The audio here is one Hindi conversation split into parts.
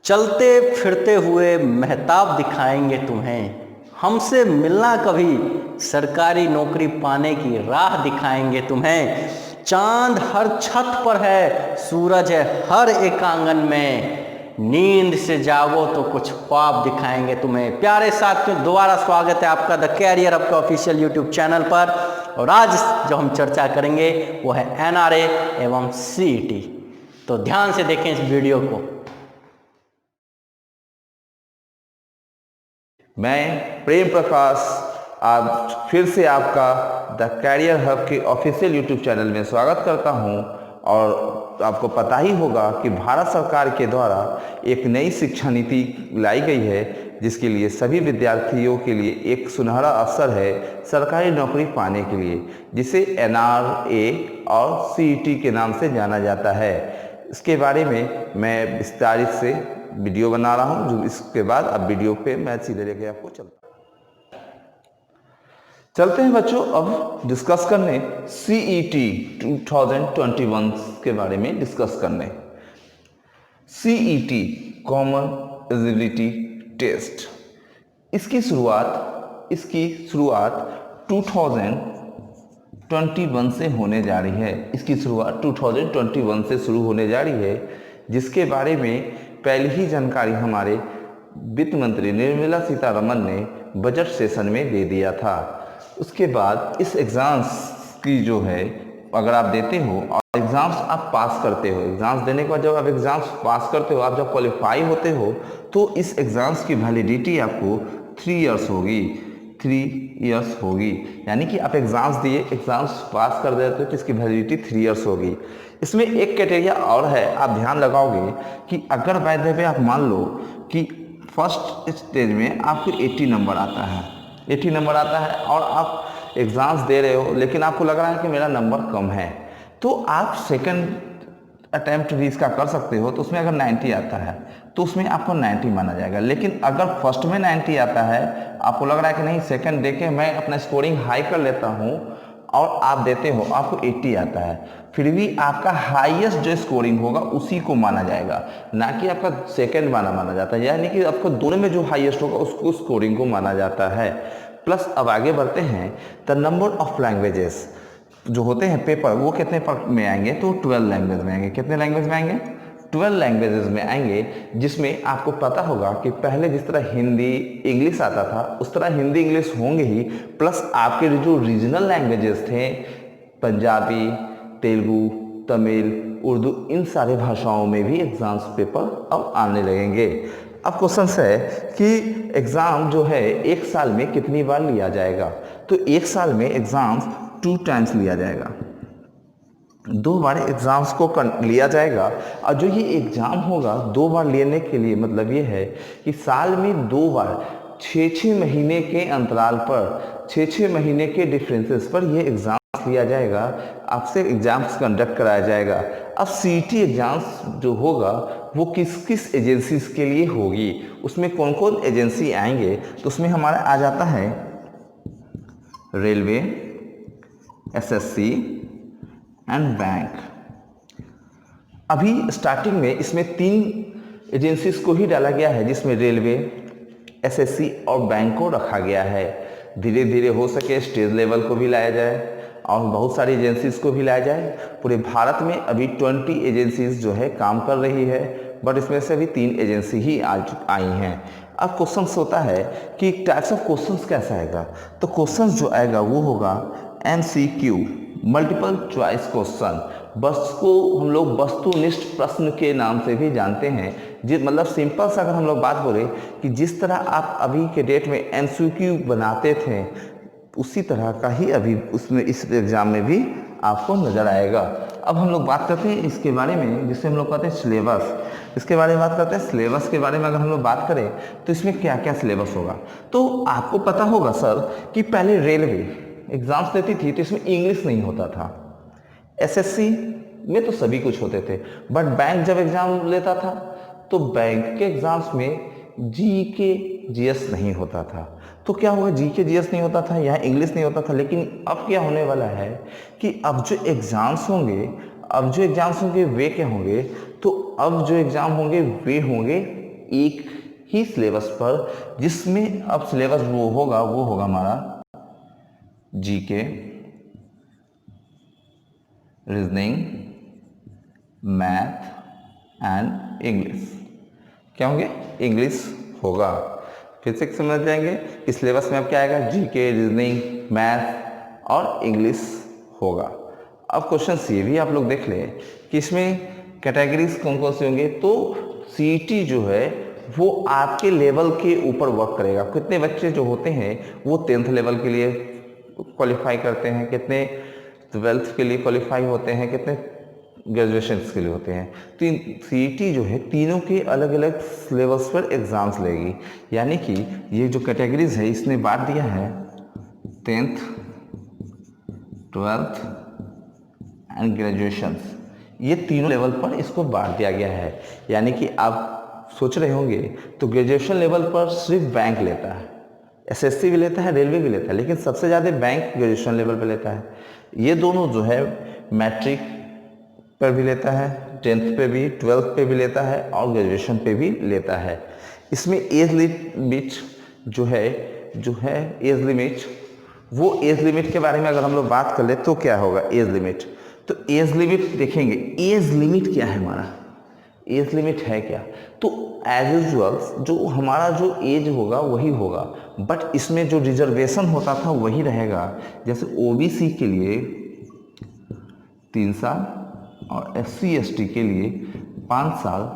चलते फिरते हुए महताब दिखाएंगे तुम्हें, हमसे मिलना कभी सरकारी नौकरी पाने की राह दिखाएंगे तुम्हें। चांद हर छत पर है, सूरज है हर एक आंगन में, नींद से जागो तो कुछ ख्वाब दिखाएंगे तुम्हें। प्यारे साथियों, दोबारा स्वागत है आपका द कैरियर हब के ऑफिशियल यूट्यूब चैनल पर। और आज जो हम चर्चा करेंगे वो है एनआरए एवं सीईटी। तो ध्यान से देखें इस वीडियो को। मैं प्रेम प्रकाश आज फिर से आपका द कैरियर हब के ऑफिशियल यूट्यूब चैनल में स्वागत करता हूं। और आपको पता ही होगा कि भारत सरकार के द्वारा एक नई शिक्षा नीति लाई गई है, जिसके लिए सभी विद्यार्थियों के लिए एक सुनहरा अवसर है सरकारी नौकरी पाने के लिए, जिसे एनआरए और सीईटी के नाम से जाना जाता है। इसके बारे में मैं विस्तारित से वीडियो बना रहा हूं, जो इसके बाद अब वीडियो पे मैं सीधे लेके आपको चलते हैं बच्चों। अब डिस्कस करने सीईटी 2021 के बारे में डिस्कस करने। सीईटी कॉमन एलिजिबिलिटी टेस्ट, इसकी शुरुआत 2021 से होने जा रही है। इसकी शुरुआत 2021 से शुरू होने जा रही है, जिसके बारे में पहली ही जानकारी हमारे वित्त मंत्री निर्मला सीतारमण ने बजट सेशन में दे दिया था। उसके बाद इस एग्ज़ाम्स की जो है, अगर आप देते हो और एग्ज़ाम्स आप पास करते हो, एग्ज़ाम्स देने के बाद जब आप एग्ज़ाम्स पास करते हो, आप जब क्वालिफाई होते हो, तो इस एग्ज़ाम्स की वैलिडिटी आपको 3 इयर्स होगी। 3 इयर्स होगी, यानी कि आप एग्ज़ाम्स दिए, एग्ज़ाम्स पास कर देते हो तो इसकी वैलिडिटी 3 इयर्स होगी। इसमें एक क्राइटेरिया और है, आप ध्यान लगाओगे कि अगर बाय द वे आप मान लो कि फर्स्ट स्टेज में आपको 80 नंबर आता है, 80 नंबर आता है और आप एग्ज़ाम्स दे रहे हो, लेकिन आपको लग रहा है कि मेरा नंबर कम है, तो आप सेकंड अटैम्प्ट भी इसका कर सकते हो। तो उसमें अगर 90 आता है तो उसमें आपको 90 माना जाएगा। लेकिन अगर फर्स्ट में 90 आता है, आपको लग रहा है कि नहीं सेकंड दे के मैं अपना स्कोरिंग हाई कर लेता हूँ, और आप देते हो, आपको 80 आता है, फिर भी आपका हाईएस्ट जो स्कोरिंग होगा उसी को माना जाएगा, ना कि आपका सेकंड माना जाता है। यानी कि आपको दोनों में जो हाईएस्ट होगा उसको स्कोरिंग को माना जाता है। प्लस अब आगे बढ़ते हैं, द नंबर ऑफ लैंग्वेजेस जो होते हैं पेपर, वो कितने में आएंगे, तो 12 लैंग्वेज में आएंगे। कितने लैंग्वेज में आएंगे? 12 लैंग्वेजेस में आएंगे, जिसमें आपको पता होगा कि पहले जिस तरह हिंदी इंग्लिश आता था, उस तरह हिंदी इंग्लिश होंगे ही। प्लस आपके जो रीजनल लैंग्वेजेस थे, पंजाबी, तेलुगु, तमिल, उर्दू, इन सारे भाषाओं में भी एग्जाम्स पेपर अब आने लगेंगे। अब क्वेश्चन है कि एग्ज़ाम जो है एक साल में कितनी बार लिया जाएगा, तो एक साल में एग्ज़ाम्स 2 टाइम्स लिया जाएगा, 2 बार एग्ज़ाम्स को लिया जाएगा। और जो ये एग्ज़ाम होगा 2 बार लेने के लिए मतलब ये है कि साल में 2 बार 6-6 महीने के अंतराल पर, 6-6 महीने के डिफरेंसेस पर ये एग्ज़ाम लिया जाएगा, आपसे एग्ज़ाम्स कंडक्ट कराया जाएगा। अब सीईटी एग्ज़ाम्स जो होगा वो किस किस एजेंसीज के लिए होगी, उसमें कौन कौन एजेंसी आएंगे, तो उसमें हमारा आ जाता है रेलवे, एसएससी एंड बैंक। अभी स्टार्टिंग में इसमें 3 एजेंसीज को ही डाला गया है, जिसमें रेलवे, एसएससी और बैंक को रखा गया है। धीरे धीरे हो सके स्टेट लेवल को भी लाया जाए और बहुत सारी एजेंसीज को भी लाया जाए। पूरे भारत में अभी 20 एजेंसीज जो है काम कर रही है, बट इसमें से अभी 3 एजेंसी ही आई हैं। अब क्वेश्चंस होता है कि टाइप्स ऑफ क्वेश्चंस कैसा आएगा, तो क्वेश्चंस जो आएगा वो होगा MCQ, मल्टीपल चॉइस क्वेश्चन। बस को हम लोग वस्तुनिष्ठ प्रश्न के नाम से भी जानते हैं। मतलब सिंपल सा अगर हम लोग बात बोले कि जिस तरह आप अभी के डेट में MCQ बनाते थे, उसी तरह का ही अभी उसमें इस एग्ज़ाम में भी आपको नज़र आएगा। अब हम लोग बात करते हैं इसके बारे में, जिससे हम लोग कहते हैं सिलेबस। इसके बारे में बात करते हैं। सिलेबस के बारे में अगर हम लोग बात करें तो इसमें क्या क्या सिलेबस होगा, तो आपको पता होगा सर कि पहले रेलवे एग्ज़ाम्स देती थी तो इसमें इंग्लिश नहीं होता था। एसएससी में तो सभी कुछ होते थे, बट बैंक जब एग्ज़ाम लेता था तो बैंक के एग्ज़ाम्स में जीके जीएस नहीं होता था। तो क्या होगा, जीके जीएस नहीं होता था, यहाँ इंग्लिश नहीं होता था। लेकिन अब क्या होने वाला है कि अब जो एग्ज़ाम्स होंगे वे क्या होंगे, तो अब जो एग्ज़ाम होंगे वे होंगे एक ही सिलेबस पर, जिसमें अब सिलेबस वो होगा हमारा GK, reasoning, math and English. क्या होंगे? इंग्लिश होगा। फिर से समझ जाएंगे कि सिलेबस में अब क्या आएगा? जीके, रीजनिंग, मैथ और इंग्लिश होगा। अब क्वेश्चन ये भी आप लोग देख लें कि इसमें कैटेगरीज कौन कौन सी होंगे। तो सीईटी जो है वो आपके लेवल के ऊपर वर्क करेगा। कितने बच्चे जो होते हैं वो 10th लेवल के लिए क्वालिफाई करते हैं, कितने 12th के लिए क्वालिफाई होते हैं, कितने ग्रेजुएशन के लिए होते हैं। तो सीईटी जो है तीनों के अलग अलग सिलेबस पर एग्जाम्स लेगी। यानी कि ये जो कैटेगरीज है इसने बांट दिया है 10th, 12th एंड ग्रेजुएशंस, ये तीनों लेवल पर इसको बांट दिया गया है। यानी कि आप सोच रहे होंगे तो ग्रेजुएशन लेवल पर सिर्फ बैंक लेता है, एसएससी भी लेता है, रेलवे भी लेता है, लेकिन सबसे ज़्यादा बैंक ग्रेजुएशन लेवल पर लेता है। ये दोनों जो है मैट्रिक पर भी लेता है, 10th पे भी, 12th पे भी लेता है और ग्रेजुएशन पे भी लेता है। इसमें एज लिमिट जो है एज लिमिट, वो एज लिमिट के बारे में अगर हम लोग बात कर ले तो क्या होगा एज लिमिट। तो एज लिमिट देखेंगे, एज लिमिट क्या है हमारा, एज लिमिट है क्या। तो एज यूजुअल जो हमारा जो एज होगा वही होगा, बट इसमें जो रिजर्वेशन होता था वही रहेगा। जैसे ओबीसी के लिए 3 साल और SC ST के लिए 5 साल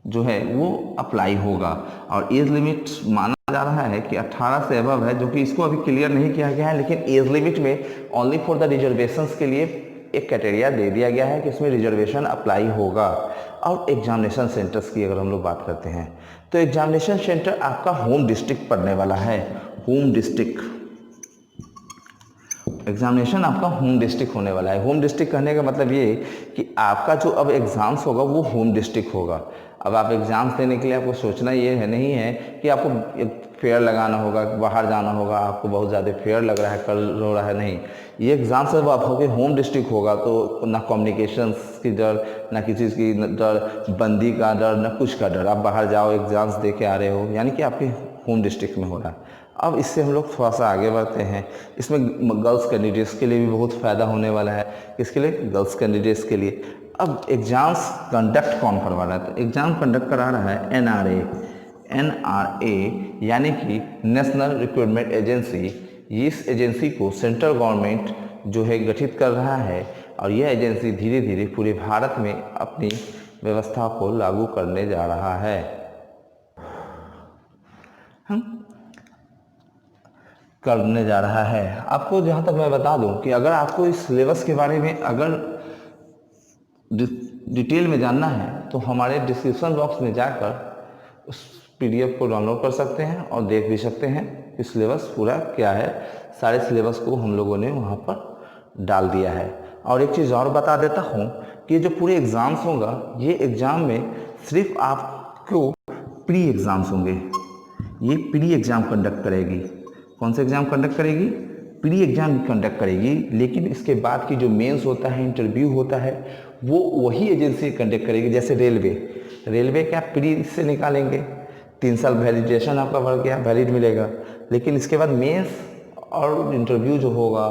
जो है वो अप्लाई होगा। और एज लिमिट माना जा रहा है कि 18 से अबव है, जो कि इसको अभी क्लियर नहीं किया गया है, लेकिन एज लिमिट में ओनली फॉर द रिजर्वेशंस के लिए एक क्राइटेरिया दे दिया गया है कि इसमें रिजर्वेशन अप्लाई होगा। और एग्जामिनेशन सेंटर्स की अगर हम लोग बात करते हैं तो एग्जामिनेशन सेंटर आपका होम डिस्ट्रिक्ट पड़ने वाला है। होम डिस्ट्रिक्ट एग्जामिनेशन आपका होम डिस्ट्रिक्ट होने वाला है। होम डिस्ट्रिक्ट कहने का मतलब ये कि आपका जो अब एग्ज़ाम्स होगा वो होम डिस्ट्रिक्ट होगा। अब आप एग्ज़ाम्स देने के लिए आपको सोचना ये है नहीं है कि आपको एक फेयर लगाना होगा, बाहर जाना होगा, आपको बहुत ज़्यादा फेयर लग रहा है, कर हो रहा है, नहीं। ये एग्ज़ाम से आप होगे होम डिस्ट्रिक्ट होगा तो ना कम्युनिकेशंस की डर, ना किसी चीज़ की डर, बंदी का डर, ना कुछ का डर। आप बाहर जाओ, एग्ज़ाम्स दे के आ रहे हो, यानी कि आपके होम डिस्ट्रिक्ट में हो रहा है। अब इससे हम लोग थोड़ा सा आगे बढ़ते हैं। इसमें गर्ल्स कैंडिडेट्स के लिए भी बहुत फ़ायदा होने वाला है। किसके लिए? गर्ल्स कैंडिडेट्स के लिए। अब एग्ज़ाम्स कंडक्ट कौन करवा रहा है? तो एग्ज़ाम कंडक्ट करा रहा है NRA यानी कि नेशनल रिक्रूटमेंट एजेंसी। इस एजेंसी को सेंट्रल गवर्नमेंट जो है गठित कर रहा है और यह एजेंसी धीरे धीरे पूरे भारत में अपनी व्यवस्था को लागू करने जा रहा है। आपको जहाँ तक मैं बता दूं कि अगर आपको इस सिलेबस के बारे में अगर डिटेल में जानना है तो हमारे डिस्क्रिप्शन बॉक्स में जाकर उस PDF को डाउनलोड कर सकते हैं और देख भी सकते हैं कि सिलेबस पूरा क्या है। सारे सिलेबस को हम लोगों ने वहाँ पर डाल दिया है। और एक चीज़ और बता देता हूँ कि ये जो पूरे एग्ज़ाम्स होगा, ये एग्ज़ाम में सिर्फ आपको प्री एग्ज़ाम्स होंगे। ये प्री एग्ज़ाम कंडक्ट करेगी। कौन सा एग्ज़ाम कंडक्ट करेगी? प्री एग्ज़ाम कंडक्ट करेगी। लेकिन इसके बाद की जो मेंस होता है, इंटरव्यू होता है, वो वही एजेंसी कंडक्ट करेगी। जैसे रेलवे क्या प्री से निकालेंगे, 3 साल वैलिडेशन आपका बढ़ गया, वैलिड मिलेगा। लेकिन इसके बाद मेंस और इंटरव्यू जो होगा,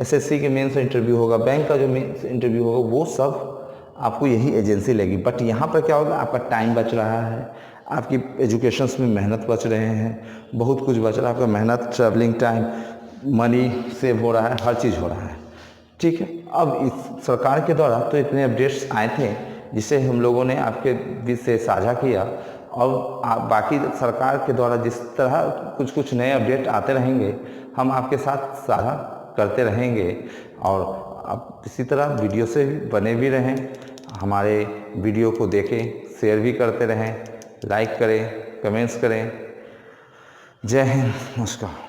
SSC के मेंस और इंटरव्यू होगा, बैंक का जो मेंस इंटरव्यू होगा, वो सब आपको यही एजेंसी लेगी। बट यहाँ पर क्या होगा, आपका टाइम बच रहा है, आपकी एजुकेशंस में मेहनत बच रहे हैं, बहुत कुछ बच रहा है। आपका मेहनत, ट्रैवलिंग टाइम, मनी सेव हो रहा है, हर चीज़ हो रहा है। ठीक है। अब इस सरकार के द्वारा तो इतने अपडेट्स आए थे जिसे हम लोगों ने आपके बीच से साझा किया। और बाकी सरकार के द्वारा जिस तरह कुछ नए अपडेट आते रहेंगे, हम आपके साथ साझा करते रहेंगे। और आप इसी तरह वीडियो से बने भी रहें, हमारे वीडियो को देखें, शेयर भी करते रहें, लाइक करें, कमेंट्स करें। जय हिंद, नमस्कार।